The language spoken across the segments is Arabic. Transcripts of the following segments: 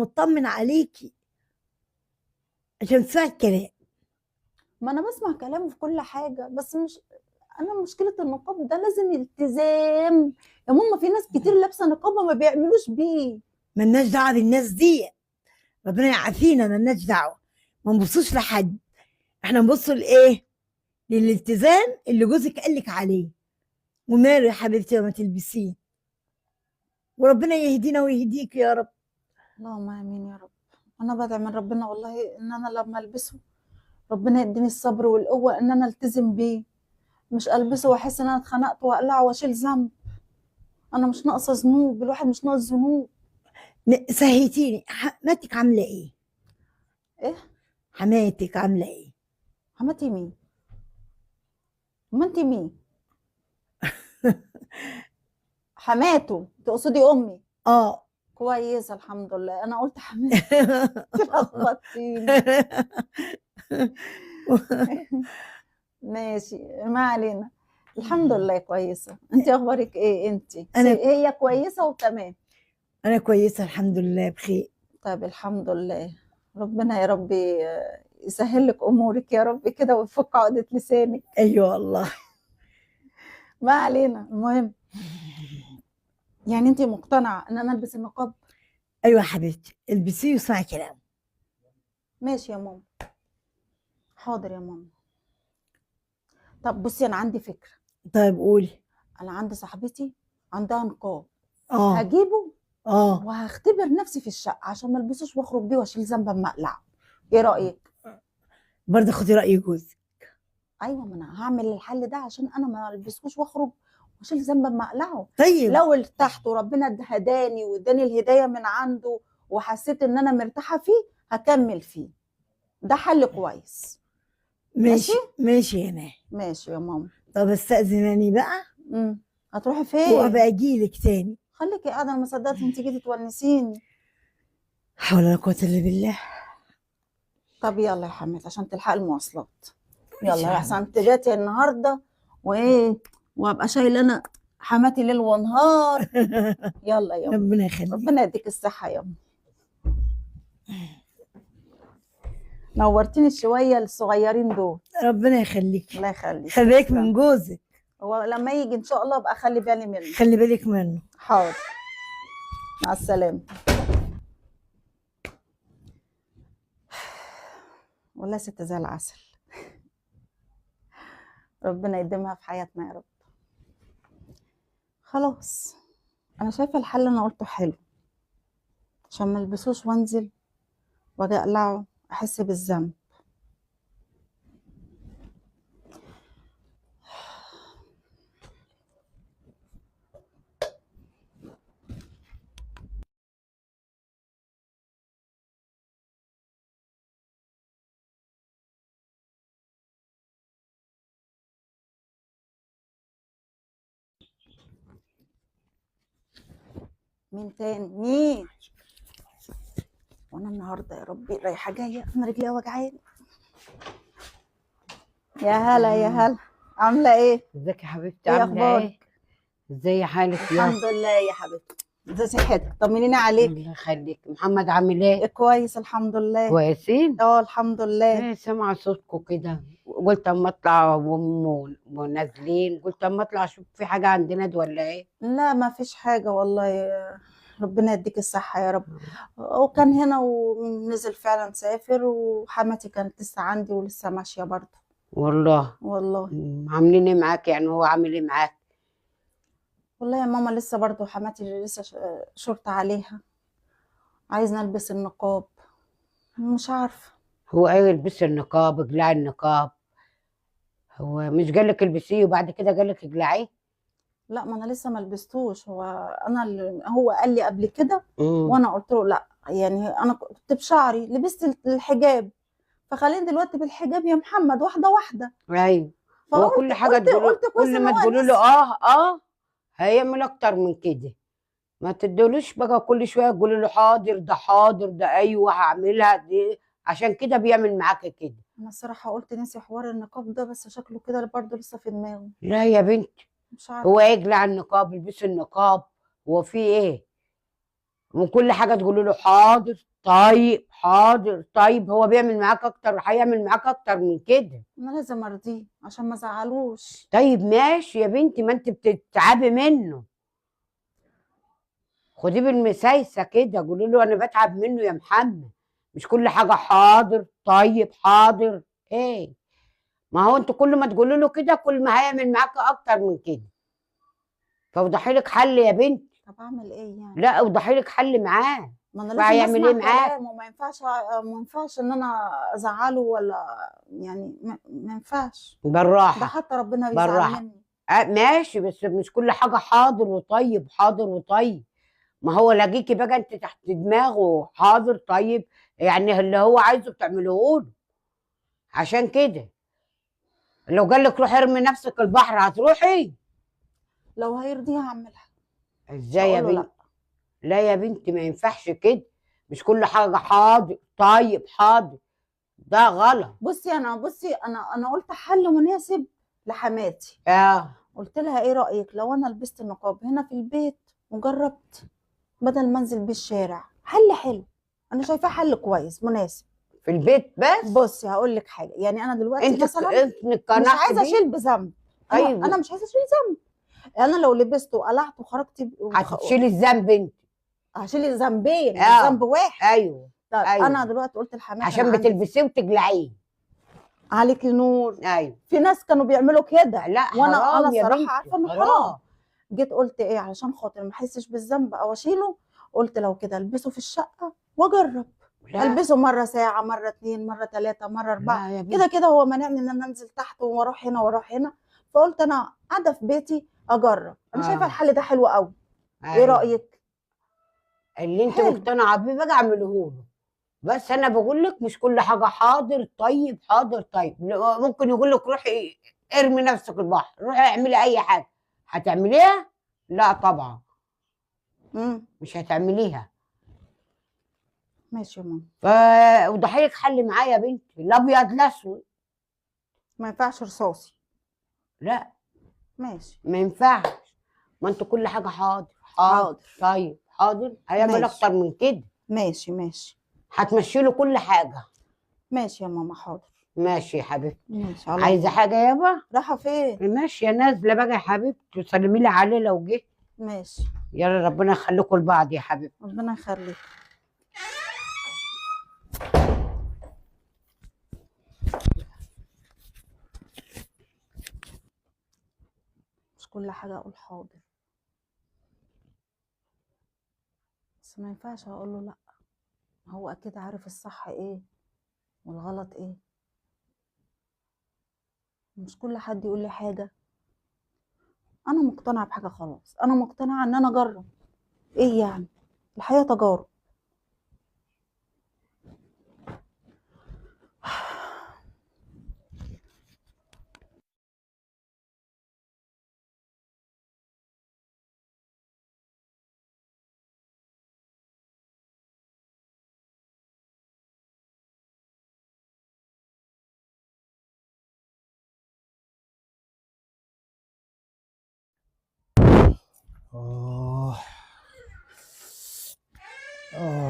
مطمن عليكي عشان تسمعي الكلام. ما انا بسمع كلامه في كل حاجه، بس مش انا مشكله النقاب ده لازم التزام. يا ماما في ناس كتير لابسه نقاب ما بيعملوش بيه. ملناش دعوه بالناس دي، ربنا يعافينا، ملناش دعوه. ما نبصوش لحد، احنا نبص لايه؟ للالتزام اللي جوزك قالك عليه. وماله يا حبيبتي لما تلبسيه، وربنا يهدينا ويهديك يا رب. اللهم امين يا رب. انا بدعي من ربنا والله ان انا لما البسه ربنا يديني الصبر والقوه ان انا التزم بيه، مش البسه واحس ان انا اتخنقت واقلعه واشيل ذنب. انا مش ناقصه ذنوب، الواحد مش ناقص ذنوب. سهيتيني، حماتك عامله ايه؟ ايه؟ حماتك عامله ايه؟ حماتي مين؟ ما انت مين؟ حماته تقصدي امي؟ اه. كويسه الحمد لله. انا قلت حماتي لخبطتيني. ماشي ما علينا. الحمد لله كويسه. انت اخبارك ايه؟ انت انا هي كويسه وتمام؟ انا كويسه الحمد لله بخير. طيب الحمد لله. ربنا يا رب يسهل لك امورك يا رب كده ويفك عقده لسانك. ايوه والله. ما علينا. المهم يعني انت مقتنعه ان انا البس النقاب؟ ايوه يا حبيبتي، البسيه واسمعي كلام. ماشي يا ماما. حاضر يا ماما. طب بصي انا عندي فكره. طيب قولي. انا عندي صاحبتي عندها نقاب، اه. هجيبه اه. وهختبر نفسي في الشقه عشان ما البسوش واخرج بيه واشيل ذنب اما اقلعه. ايه رايك؟ برضه خدي راي جوزك. ايوه ما انا هعمل الحل ده عشان انا ما البسوش واخرج واشيل ذنب اما اقلعه. طيب. لو ارتحت وربنا هداني واداني الهدايه من عنده وحسيت ان انا مرتاحه فيه هكمل فيه. ده حل كويس. ماشي. ماشي ماشي يا مان. ماشي يا ماما. طب استأذنني بقى هتروحي فين؟ وابقى اجيلك تاني. خليكي قاعده، انا ما صدقت انت جيتي تونسيني. حول ولا قوة الا بالله. طب يلا يا حماد عشان تلحقي المواصلات. ماشي يلا يا يا احسن حبيبتي. تباتي النهارده وايه، وابقى شايله انا حماتي ليل ونهار. يلا يا أم. ربنا يخليك. ربنا يديك الصحه يا أم. نورتيني الشويه الصغيرين دول. ربنا يخليك. الله يخليك. خلي بالك تسلم. من جوزك. هو لما يجي ان شاء الله ابقى اخلي بالي منه. خلي بالك منه. حاضر. مع السلامه. والله ست زي العسل. ربنا يديمها في حياتنا يا رب. خلاص انا شايفه الحل اللي انا قلته حلو عشان ما البسوش وانزل واجي اقلعه احس بالذنب. مين تاني؟ مين؟ وانا النهارده يا ربي رايحه جايه انا رجلي وجعاني. يا هلا يا هلا، عامله ايه؟ ازيك يا حبيبتي؟ ايه عامله اخبارك؟ ايه؟ ازي حالك يا الحمد لله يا حبيبتي. ازي صحتك؟ طمنيني عليك. الله يخليك. محمد عامل ايه؟ كويس الحمد لله. كويسين؟ الحمد لله. ايه سامعه صوتكم كده، قلت اما اطلع ونازلين، قلت اما اطلع اشوف في حاجه عندنا دي ولا ايه؟ لا ما فيش حاجه والله. ربنا يديك الصحه يا رب. وكان هنا ونزل فعلا سافر، وحماتي كانت لسه عندي ولسه ماشيه برضه. والله. والله. عاملين ايه معاك؟ يعني هو عامل ايه معاك؟ والله يا ماما لسه برضه حماتي لسه شرط عليها عايزة البس النقاب. مش عارفه. هو ايه البسي النقاب، اقلعي النقاب. هو مش قالك البسيه وبعد كده قالك اقلعيه؟ لا ما انا لسه ما لبستوش. هو قال لي قبل كده وانا قلت له لا. يعني انا كنت بشعري لبست الحجاب، فخليني دلوقتي بالحجاب يا محمد واحده واحده. ايوه. هو فقلت كل حاجه قلت كويس كل ان ما هو تقولوا له نسي. اه هيعمل اكتر من كده. ما تدولوش بقى كل شويه تقولي له حاضر ده حاضر ده ايوه هعملها دي، عشان كده بيعمل معاك كده. انا الصراحه قلت نسي حوار النقاب ده، بس شكله كده برضه لسه في دماغه. لا يا بنتي، مش عارفه. هو يقلع النقاب يلبس النقاب، هو في ايه؟ وكل حاجه تقولوا له حاضر طيب حاضر طيب. هو بيعمل معاك اكتر وهيعمل معاك اكتر من كده. انا لازم ارضيه عشان ما ازعلوش. طيب ماشي يا بنتي، ما انت بتتعبي منه. خديه بالمسايسه كده، قولي له انا بتعب منه يا محمد، مش كل حاجه حاضر طيب حاضر. ايه، ما هو انتوا كل ما تقولوا له كده كل ما هيعمل معاك اكتر من كده. فوضحي لك حل يا بنتي. طب اعمل ايه يعني؟ لا اوضحي لك حل معاه. ما انا لازم فهيعمل اسمع ايه معاك؟ كلامه، ما ينفعش ان انا ازعله ولا يعني ما ينفعش. ده بالراحه حتى ربنا بيزعل بالراحه. مني. ماشي، بس مش كل حاجه حاضر وطيب حاضر وطيب. ما هو لاقيكي بقى انت تحت دماغه حاضر طيب، يعني اللي هو عايزه بتعمله له. عشان كده لو قال لك روحي ارمي نفسك البحر هتروحي؟ لو هيرضيها هعملها، مش ازاي يا هقول له بنتي؟ لا. لا يا بنتي ما ينفعش كده، مش كل حاجه حاضر طيب حاضر، ده غلط. بصي انا قلت حل مناسب لحماتي. اه قلت لها ايه رايك لو انا لبست النقاب هنا في البيت وجربت بدل ما انزل بيه الشارع؟ حل حلو، انا شايفاه حل كويس مناسب. في البيت بس. بصي هقول لك حاجه، يعني انا دلوقتي انت مثلا انت مش اقتنعتي عايزه بيه؟ اشيل بذنب. انا طيب مش عايزه اشيل ذنب. انا لو لبسته وقلعت وخرجت هتشيلي الذنب انت. هشيل ذنبين مش ذنب اه واحد. ايوه طيب انا ايوه، دلوقتي قلت لحماتي انا عشان عندي بتلبسيه وتقلعيه. عليك نور. ايوه. في ناس كانوا بيعملوا كده، لا وانا حرام يا الصراحه بنتي عارفه انه حرام. حرام. جيت قلت ايه علشان خاطر ما احسش بالذنب او اشيله؟ قلت لو كده البسه في الشقه واجرب. لا البسه مره ساعه، مره اتنين، مره تلاته، مره اربعه. لا يا كده بنتي. كده هو مانعني ان انا انزل تحت واروح هنا واروح هنا. فقلت انا قاعده في بيتي اجرب. انا شايفه اه الحل ده حلو قوي. ايه ايوه، رايك؟ اللي انت حلو. مقتنعه بيه بقى اعمله له. بس انا بقول لك مش كل حاجه حاضر طيب حاضر طيب. ممكن يقول لك روحي ارمي نفسك البحر، روحي اعملي اي حاجه، هتعمليها؟ لا طبعا امم مش هتعمليها. ماشي يا ماما. وضحيك حل معايا يا بنتي، الابيض الاسود. ما ينفعش رصاصي؟ لا ماشي. ما ينفعش، ما انتوا كل حاجه حاضر حاضر حاضر. طيب حاضر، هيعمل ماشي اكتر من كده. ماشي ماشي. هتمشي له كل حاجه. ماشي يا ماما حاضر. ماشي يا حبيبتي. ماشي على عايزه الله. حاجه يابا؟ رايحه فين؟ ماشي يا نازله بقى يا حبيبتي، سلمي لي عليه لو جه. ماشي. يلا ربنا يخليكم لبعض يا حبيبتي. ربنا يخليك. مش كل حاجه اقول حاضر، بس ما ينفعش اقول له لا. هو اكيد عارف الصح ايه والغلط ايه. مش كل حد يقول لي حاجه. انا مقتنعه بحاجه خلاص، انا مقتنعه ان انا اجرب. ايه يعني؟ الحياه تجارب. آه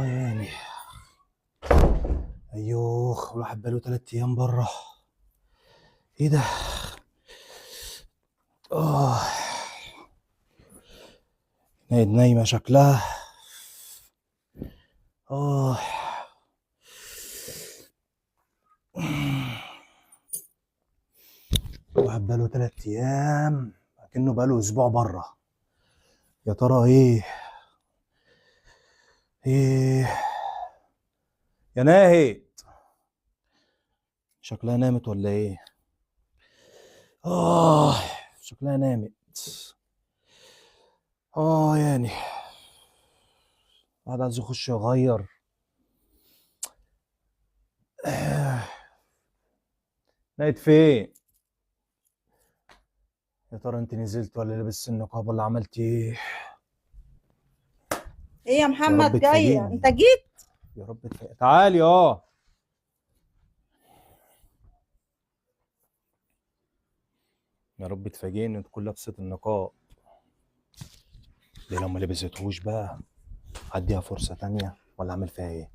يعني أيوخ، الواحد بقاله 3 أيام برا. إيه ده؟ آه نايمة شكلها. آه الواحد بقاله 3 أيام كأنه بقاله أسبوع برا. يا ترى إيه؟ يا ناهد، شكلها نامت ولا إيه؟ آه شكلها نامت. يعني الواحد عايز يخش يغير. نايت فين؟ يا ترى انت نزلت ولا لبست النقاب ولا عملت ايه؟ ايه يا يا محمد رب جايه؟ تفاجئني. انت جيت؟ يا رب تفاجئني. تعالي. يا رب تفاجئني تكون لابسة النقاب دي. لو ما لبستهوش بقى اديها فرصه تانية ولا اعمل فيها ايه؟